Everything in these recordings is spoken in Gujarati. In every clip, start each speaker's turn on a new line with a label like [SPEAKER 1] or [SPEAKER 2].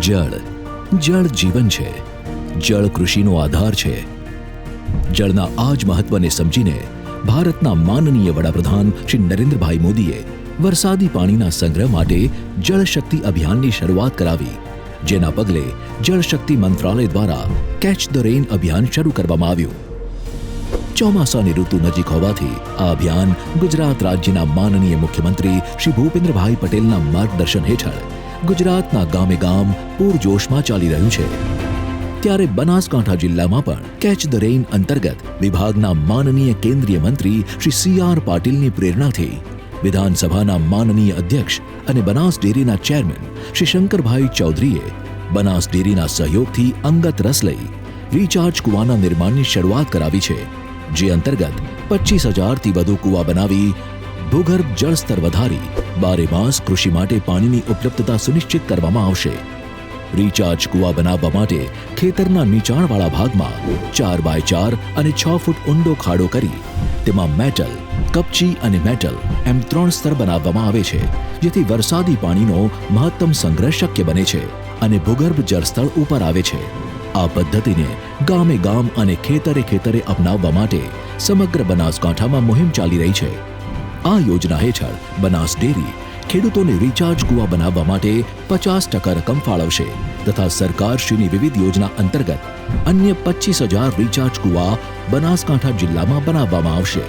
[SPEAKER 1] જળ જળ જીવન છે. જળ કૃષિનો આધાર છે. જળના આ જ મહત્વને સમજીને ભારતના માનનીય વડાપ્રધાન શ્રી નરેન્દ્રભાઈ મોદીએ વરસાદી પાણીના સંગ્રહ માટે જળશક્તિ અભિયાનની શરૂઆત કરાવી, જેના પગલે જળશક્તિ મંત્રાલય દ્વારા કેચ ધ રેન અભિયાન શરૂ કરવામાં આવ્યું. ચોમાસાની ઋતુ નજીક હોવાથી આ અભિયાન ગુજરાત રાજ્યના માનનીય મુખ્યમંત્રી શ્રી ભૂપેન્દ્રભાઈ પટેલના માર્ગદર્શન હેઠળ ગુજરાતના ગામે ગામ પૂરજોશમાં ચાલી રહ્યું છે. ત્યારે બનાસકાંઠા જિલ્લામાં પણ કેચ ધ રેન અંતર્ગત વિભાગના માનનીય કેન્દ્રીય મંત્રી શ્રી CR પાટીલની પ્રેરણાથી વિધાનસભાના માનનીય અધ્યક્ષ અને બનાસ ડેરીના ચેરમેન શ્રી શંકરભાઈ ચૌધરીએ બનાસ ડેરીના સહયોગથી અંગત રસ લઈ રિચાર્જ કૂવાના નિર્માણની શરૂઆત કરાવી છે, જે અંતર્ગત 25,000થી વધુ કૂવા બનાવી ભૂગર્ભ જળસ્તર વધારી 12 માસ કૃષિ માટે પાણીની ઉપલબ્ધતા સુનિશ્ચિત કરવામાં આવશે. રિચાર્જ કૂવા બનાવવા માટે ખેતરના નીચાણવાળા ભાગમાં 4x4 અને 6 ફૂટ ઊંડો ખાડો કરી તેમાં મેટલ, કપચી અને મેટલ એમ 3 સ્તર બનાવવામાં આવે છે, જેથી વરસાદી પાણીનો મહત્તમ સંગ્રહ શક્ય બને છે અને ભૂગર્ભ જળસ્તર ઉપર આવે છે. આ પદ્ધતિને ગામે ગામ અને ખેતરે ખેતરે અપનાવવા માટે સમગ્ર બનાસકાંઠામાં મુહિમ ચાલી રહી છે. આ યોજના હેઠળ બનાસ ડેરી ખેડૂતોને રિચાર્જ કૂવા બનાવવા માટે 50% રકમ ફાળવશે તથા સરકારશ્રીની વિવિધ યોજના અંતર્ગત અન્ય 25,000 રિચાર્જ કૂવા બનાસકાંઠા જિલ્લામાં બનાવવામાં આવશે.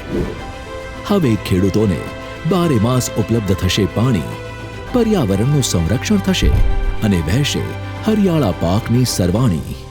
[SPEAKER 1] હવે ખેડૂતોને 12 માસ ઉપલબ્ધ થશે પાણી, પર્યાવરણનું સંરક્ષણ થશે અને વહેશે હરિયાળા પાકની સરવાણી.